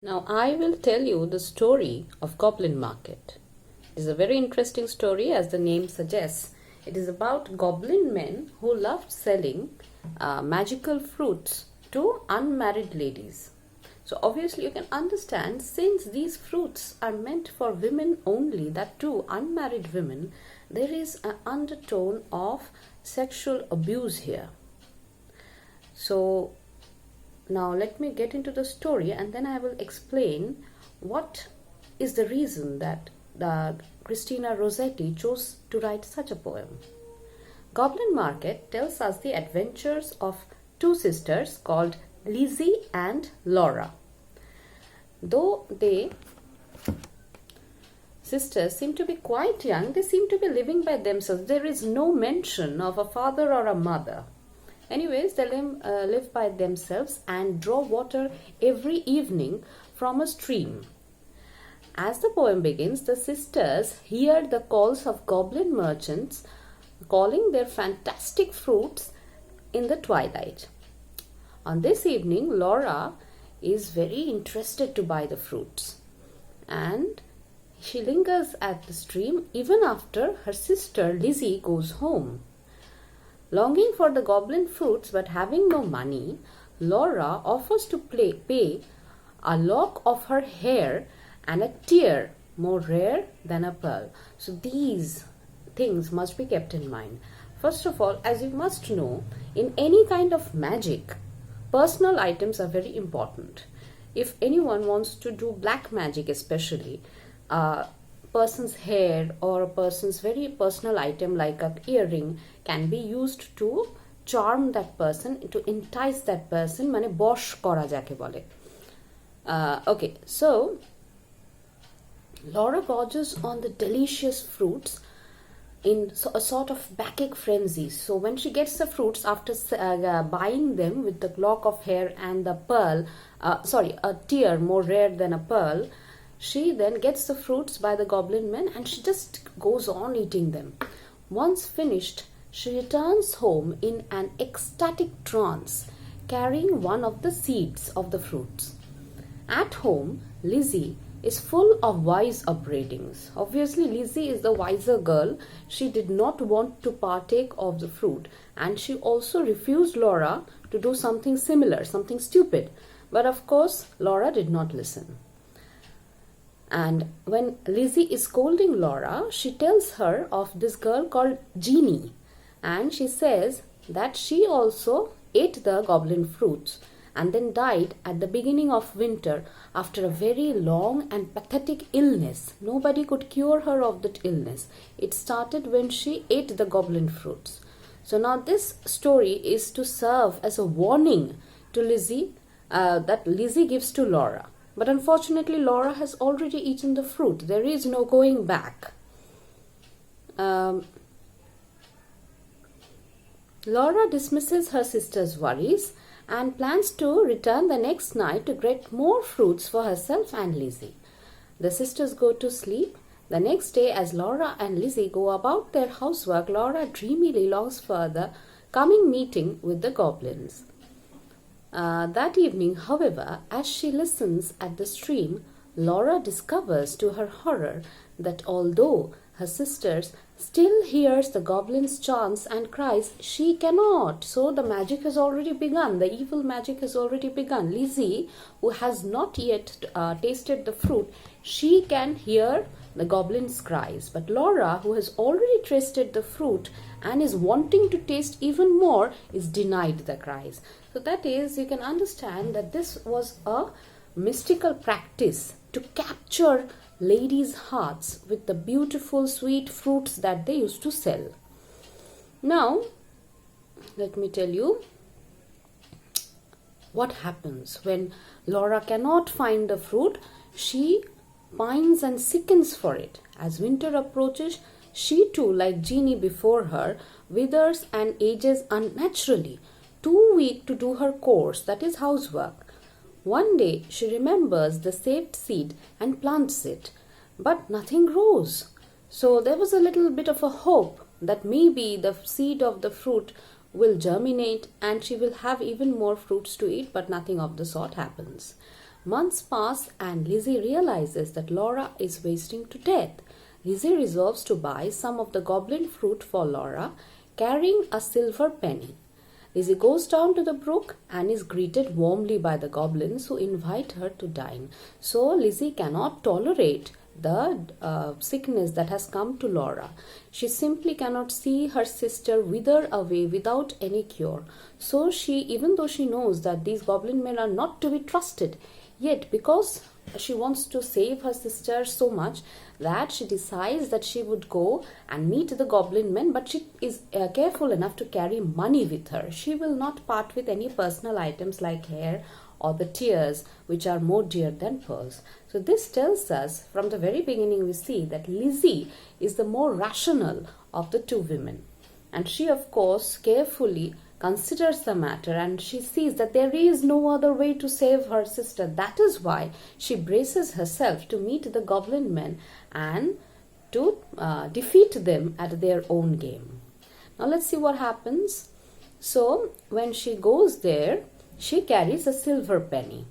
Now I will tell you the story of Goblin Market. It is a very interesting story, as the name suggests. It is about goblin men who loved selling magical fruits to unmarried ladies. So obviously you can understand, since these fruits are meant for women only, that too unmarried women, there is an undertone of sexual abuse here. So now let me get into the story, and then I will explain what is the reason that Christina Rossetti chose to write such a poem. Goblin Market tells us the adventures of two sisters called Lizzie and Laura. Though they sisters seem to be quite young, they seem to be living by themselves. There is no mention of a father or a mother. Anyways, they live by themselves and draw water every evening from a stream. As the poem begins, the sisters hear the calls of goblin merchants calling their fantastic fruits in the twilight. On this evening, Laura is very interested to buy the fruits, and she lingers at the stream even after her sister Lizzie goes home. Longing for the goblin fruits but having no money, Laura offers to pay a lock of her hair and a tear more rare than a pearl. So these things must be kept in mind. First of all, as you must know, in any kind of magic, personal items are very important. If anyone wants to do black magic, especially, person's hair or a person's very personal item like an earring can be used to charm that person, to entice that person, mane bosh kora jake bole. Okay, so Laura gorges on the delicious fruits in a sort of bacchic frenzy. So when she gets the fruits after buying them with the lock of hair and the pearl, a tear more rare than a pearl, she then gets the fruits by the goblin men and she just goes on eating them. Once finished, she returns home in an ecstatic trance, carrying one of the seeds of the fruits. At home, Lizzie is full of wise upbraidings. Obviously, Lizzie is the wiser girl. She did not want to partake of the fruit, and she also refused Laura to do something similar, something stupid. But of course, Laura did not listen. And when Lizzie is scolding Laura, she tells her of this girl called Jeannie, and she says that she also ate the goblin fruits and then died at the beginning of winter after a very long and pathetic illness. Nobody could cure her of that illness. It started when she ate the goblin fruits. So now this story is to serve as a warning to Lizzie, that Lizzie gives to Laura. But unfortunately, Laura has already eaten the fruit. There is no going back. Laura dismisses her sister's worries and plans to return the next night to get more fruits for herself and Lizzie. The sisters go to sleep. The next day, as Laura and Lizzie go about their housework, Laura dreamily longs for the coming meeting with the goblins. That evening, however, as she listens at the stream, Laura discovers to her horror that although her sisters still hears the goblin's chants and cries, she cannot. So the magic has already begun. The evil magic has already begun. Lizzie, who has not yet tasted the fruit, she can hear the goblin's cries. But Laura, who has already tasted the fruit and is wanting to taste even more, is denied the cries. So that is, you can understand that this was a mystical practice to capture ladies' hearts with the beautiful sweet fruits that they used to sell. Now, let me tell you what happens when Laura cannot find the fruit. She pines and sickens for it. As winter approaches, she too, like Jeannie before her, withers and ages unnaturally, too weak to do her course, that is housework. One day she remembers the saved seed and plants it, but nothing grows. So there was a little bit of a hope that maybe the seed of the fruit will germinate and she will have even more fruits to eat, but nothing of the sort happens. Months pass and Lizzie realizes that Laura is wasting to death. Lizzie resolves to buy some of the goblin fruit for Laura, carrying a silver penny. Lizzie goes down to the brook and is greeted warmly by the goblins who invite her to dine. So Lizzie cannot tolerate the sickness that has come to Laura. She simply cannot see her sister wither away without any cure. So even though she knows that these goblin men are not to be trusted, yet because she wants to save her sister so much that she decides that she would go and meet the goblin men, but she is careful enough to carry money with her. She will not part with any personal items like hair or the tears, which are more dear than pearls. So this tells us from the very beginning, we see that Lizzie is the more rational of the two women, and she of course carefully considers the matter, and she sees that there is no other way to save her sister. That is why she braces herself to meet the goblin men and to defeat them at their own game. Now let's see what happens. So when she goes there, she carries a silver penny,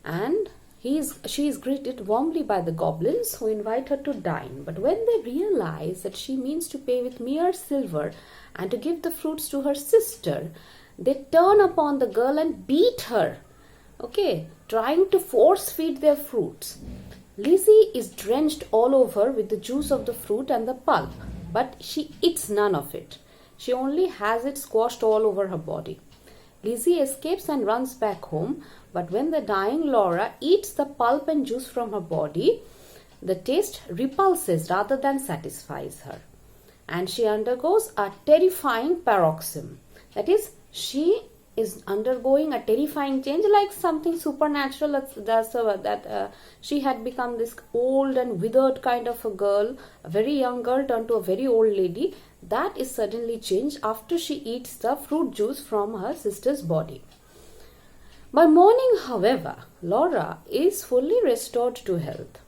and she is greeted warmly by the goblins who invite her to dine. But when they realize that she means to pay with mere silver and to give the fruits to her sister, they turn upon the girl and beat her, trying to force feed their fruits. Lizzie is drenched all over with the juice of the fruit and the pulp, but she eats none of it. She only has it squashed all over her body. Lizzie escapes and runs back home, but when the dying Laura eats the pulp and juice from her body, the taste repulses rather than satisfies her, and she undergoes a terrifying paroxysm. That is, she is undergoing a terrifying change, like something supernatural, that she had become this old and withered kind of a girl, a very young girl turned to a very old lady. That is suddenly changed after she eats the fruit juice from her sister's body. By morning, however, Laura is fully restored to health.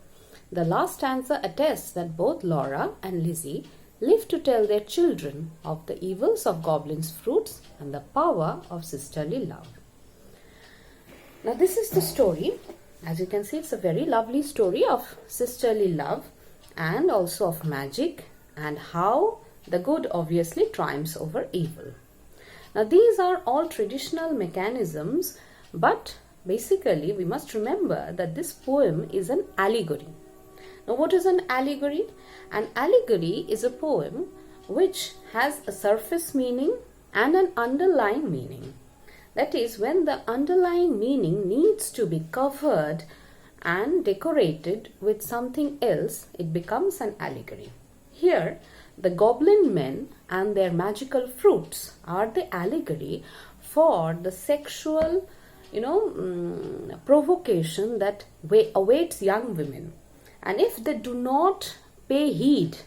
The last stanza attests that both Laura and Lizzie live to tell their children of the evils of goblins' fruits and the power of sisterly love. Now this is the story. As you can see, it's a very lovely story of sisterly love and also of magic, and how the good obviously triumphs over evil. Now these are all traditional mechanisms, but basically we must remember that this poem is an allegory. Now what is an allegory? An allegory is a poem which has a surface meaning and an underlying meaning. That is, when the underlying meaning needs to be covered and decorated with something else, it becomes an allegory. Here, the goblin men and their magical fruits are the allegory for the sexual, provocation that awaits young women. And if they do not pay heed,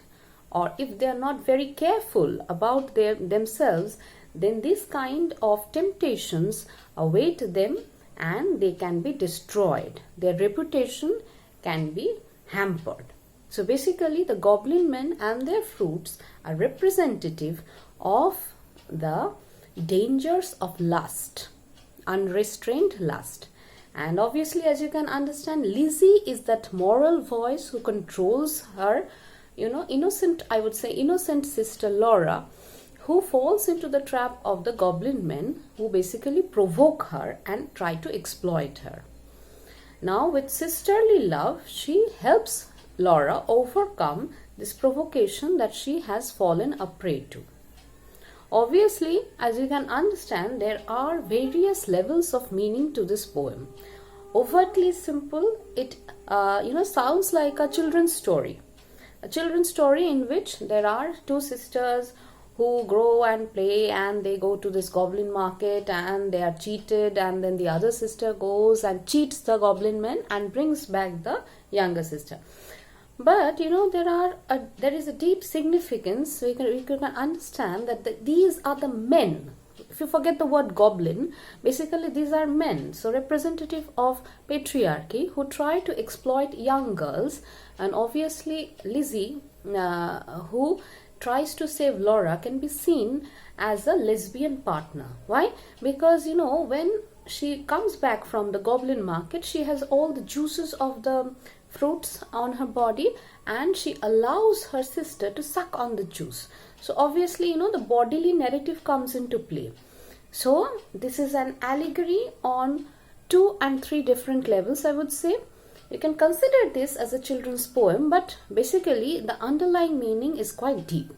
or if they are not very careful about themselves, then this kind of temptations await them and they can be destroyed. Their reputation can be hampered. So basically, the goblin men and their fruits are representative of the dangers of lust, unrestrained lust. And obviously, as you can understand, Lizzie is that moral voice who controls her, innocent sister Laura, who falls into the trap of the goblin men who basically provoke her and try to exploit her. Now, with sisterly love, she helps Laura overcome this provocation that she has fallen a prey to. Obviously, as you can understand, there are various levels of meaning to this poem. Overtly simple, it sounds like a children's story. A children's story in which there are two sisters who grow and play, and they go to this goblin market and they are cheated, and then the other sister goes and cheats the goblin men and brings back the younger sister. But there is a deep significance. We can understand that these are the men. If you forget the word goblin, basically these are men, so representative of patriarchy, who try to exploit young girls. And obviously Lizzie, who tries to save Laura, can be seen as a lesbian partner. Why? Because when she comes back from the Goblin market, she has all the juices of the fruits on her body, and she allows her sister to suck on the juice. So obviously, the bodily narrative comes into play. So this is an allegory on 2 and 3 different levels, I would say. You can consider this as a children's poem, but basically the underlying meaning is quite deep.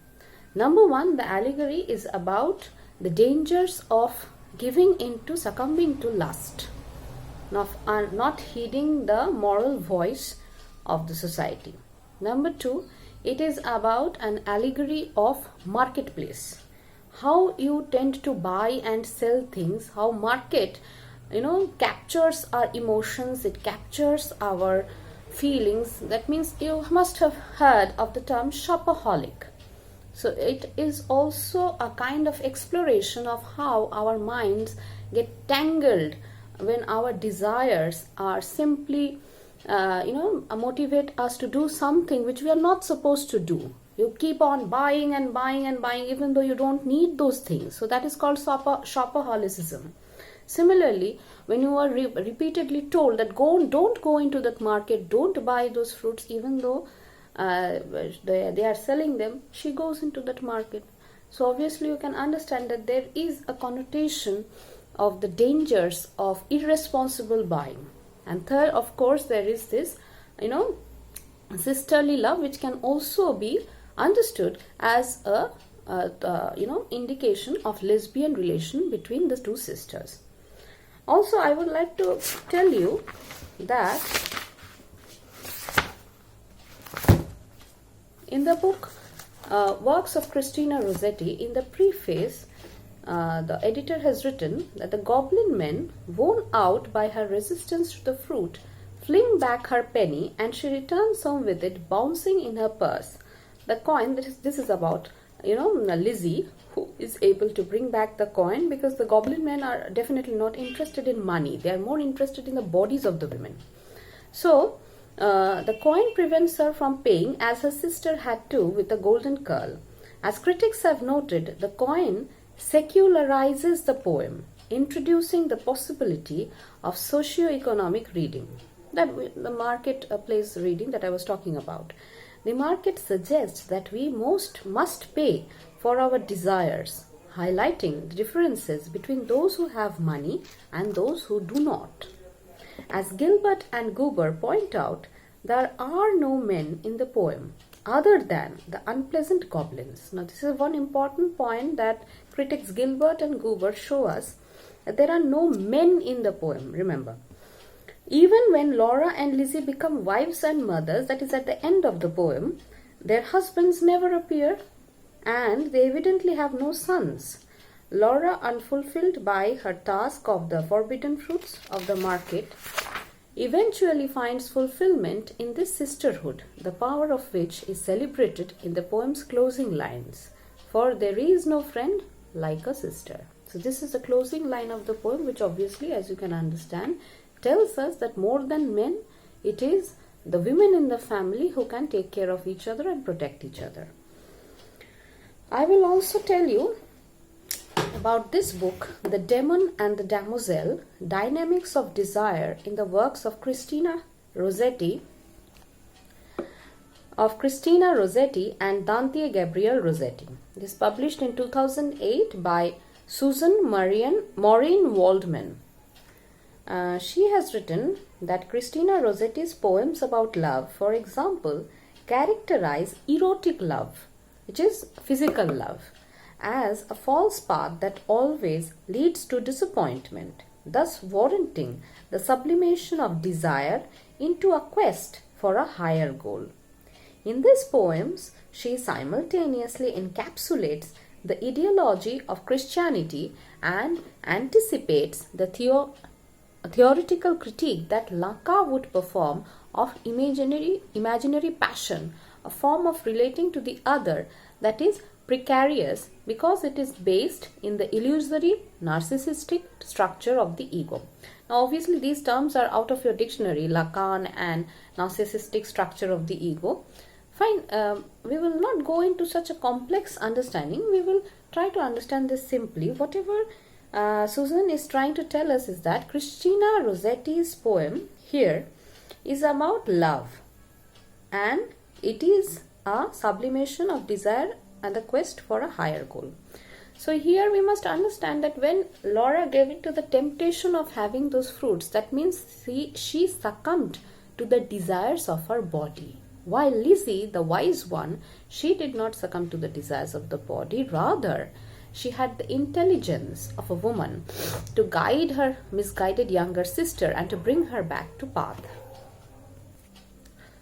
Number 1, the allegory is about the dangers of giving in to succumbing to lust, not heeding the moral voice of the society. Number 2, it is about an allegory of marketplace, how you tend to buy and sell things, how market captures our emotions, it captures our feelings. That means you must have heard of the term shopaholic. So it is also a kind of exploration of how our minds get tangled when our desires are simply motivate us to do something which we are not supposed to do. You keep on buying and buying and buying even though you don't need those things. So that is called shopaholicism. Similarly, when you are repeatedly told that don't go into that market, don't buy those fruits even though they are selling them, she goes into that market. So obviously you can understand that there is a connotation of the dangers of irresponsible buying. And third, of course, there is this sisterly love, which can also be understood as a indication of lesbian relation between the two sisters. Also, I would like to tell you that in the book Works of Christina Rossetti, in the preface, the editor has written that the Goblin men, worn out by her resistance to the fruit, fling back her penny, and she returns home with it bouncing in her purse. The coin, this is about Lizzie, who is able to bring back the coin, because the Goblin men are definitely not interested in money. They are more interested in the bodies of the women. So the coin prevents her from paying, as her sister had to with the golden curl. As critics have noted, the coin secularizes the poem, introducing the possibility of socio-economic reading, that the marketplace reading that I was talking about. The market suggests that we must pay for our desires, highlighting the differences between those who have money and those who do not. As Gilbert and Goober point out, there are no men in the poem other than the unpleasant goblins. Now, this is one important point that critics Gilbert and Goober show us, that there are no men in the poem, remember. Even when Laura and Lizzie become wives and mothers, that is at the end of the poem, their husbands never appear and they evidently have no sons. Laura, unfulfilled by her task of the forbidden fruits of the market, eventually finds fulfillment in this sisterhood, the power of which is celebrated in the poem's closing lines. For there is no friend like a sister. So this is the closing line of the poem, which obviously, as you can understand, tells us that more than men, it is the women in the family who can take care of each other and protect each other. I will also tell you about this book, The Demon and the Damoiselle, Dynamics of Desire, in the works of Christina Rossetti and Dante Gabriel Rossetti. It is published in 2008 by Susan Maureen Waldman. She has written that Christina Rossetti's poems about love, for example, characterize erotic love, which is physical love, as a false path that always leads to disappointment, thus warranting the sublimation of desire into a quest for a higher goal. In these poems, she simultaneously encapsulates the ideology of Christianity and anticipates the theoretical critique that Lacan would perform of imaginary passion, a form of relating to the other that is precarious because it is based in the illusory narcissistic structure of the ego. Now obviously these terms are out of your dictionary, Lacan and narcissistic structure of the ego. Fine, we will not go into such a complex understanding. We will try to understand this simply. Whatever Susan is trying to tell us is that Christina Rossetti's poem here is about love, and it is a sublimation of desire and the quest for a higher goal. So here we must understand that when Laura gave in to the temptation of having those fruits, that means she succumbed to the desires of her body. While Lizzie, the wise one, she did not succumb to the desires of the body. Rather, she had the intelligence of a woman to guide her misguided younger sister and to bring her back to path.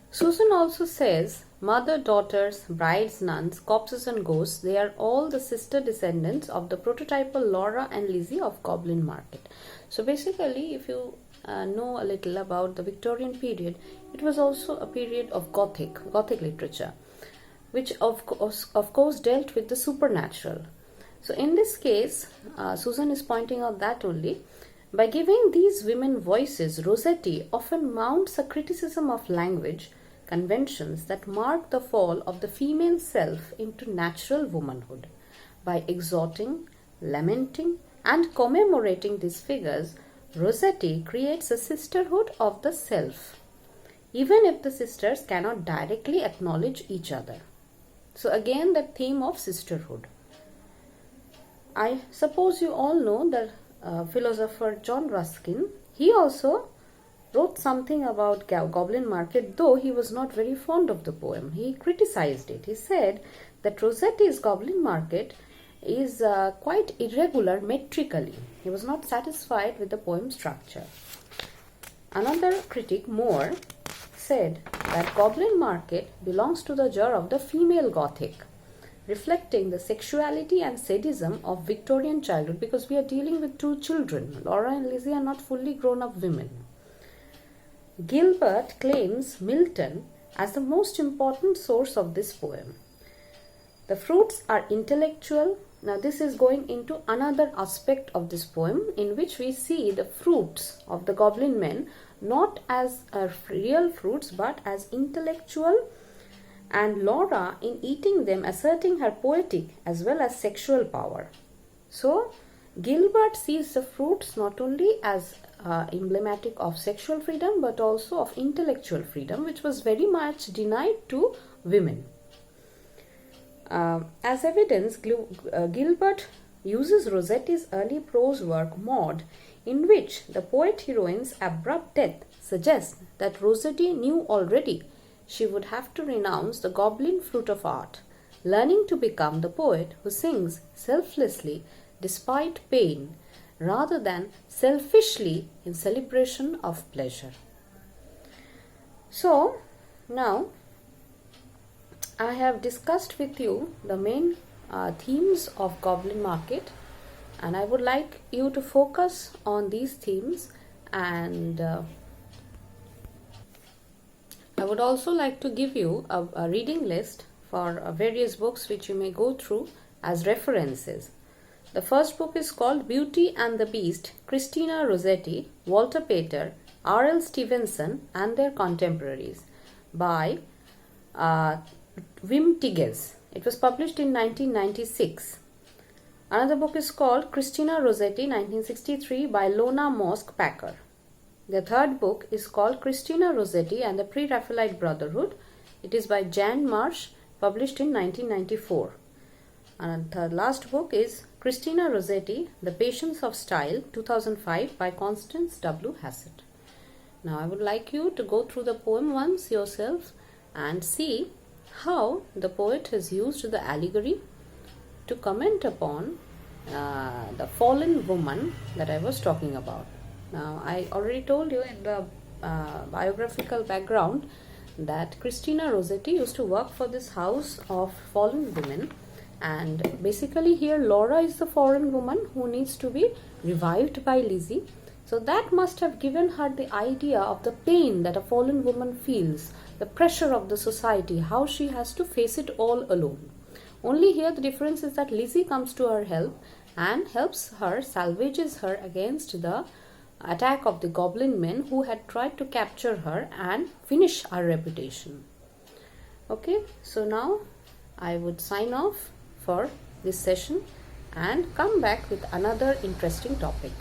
Susan also says, mother, daughters, brides, nuns, corpses and ghosts, they are all the sister descendants of the prototypal Laura and Lizzie of Goblin Market. So basically, if you know a little about the Victorian period, it was also a period of Gothic literature, which of course dealt with the supernatural. So in this case, Susan is pointing out that only by giving these women voices, Rossetti often mounts a criticism of language conventions that mark the fall of the female self into natural womanhood. By exhorting, lamenting, and commemorating these figures, Rossetti creates a sisterhood of the self, even if the sisters cannot directly acknowledge each other. So again, the theme of sisterhood. I suppose you all know the philosopher John Ruskin. He also wrote something about Goblin Market, though he was not very fond of the poem. He criticized it. He said that Rossetti's Goblin Market is quite irregular metrically. He was not satisfied with the poem structure. Another critic, Moore, said that Goblin Market belongs to the genre of the female Gothic, reflecting the sexuality and sadism of Victorian childhood, because we are dealing with two children. Laura and Lizzie are not fully grown up women. Gilbert claims Milton as the most important source of this poem. The fruits are intellectual. Now this is going into another aspect of this poem, in which we see the fruits of the goblin men not as real fruits but as intellectual, and Laura in eating them asserting her poetic as well as sexual power. So Gilbert sees the fruits not only as emblematic of sexual freedom but also of intellectual freedom, which was very much denied to women. As evidence, Gilbert uses Rossetti's early prose work Maud, in which the poet heroine's abrupt death suggests that Rossetti knew already she would have to renounce the goblin fruit of art, learning to become the poet who sings selflessly despite pain, rather than selfishly in celebration of pleasure. So, now I have discussed with you the main themes of Goblin Market, and I would like you to focus on these themes, and I would also like to give you a reading list for various books which you may go through as references. The first book is called Beauty and the Beast, Christina Rossetti, Walter Pater, R.L. Stevenson and Their Contemporaries by Wim Tigges. It was published in 1996. Another book is called Christina Rossetti, 1963 by Lona Mosk Packer. The third book is called Christina Rossetti and the Pre-Raphaelite Brotherhood. It is by Jan Marsh, published in 1994. And the last book is Christina Rossetti, The Patience of Style, 2005 by Constance W. Hassett. Now I would like you to go through the poem once yourself and see how the poet has used the allegory to comment upon the fallen woman that I was talking about. Now I already told you in the biographical background that Christina Rossetti used to work for this house of fallen women, and basically here Laura is the fallen woman who needs to be revived by Lizzie. So that must have given her the idea of the pain that a fallen woman feels, the pressure of the society, how she has to face it all alone. Only here the difference is that Lizzie comes to her help and helps her, salvages her against the attack of the goblin men who had tried to capture her and finish her reputation. Okay, so now I would sign off for this session, and come back with another interesting topic.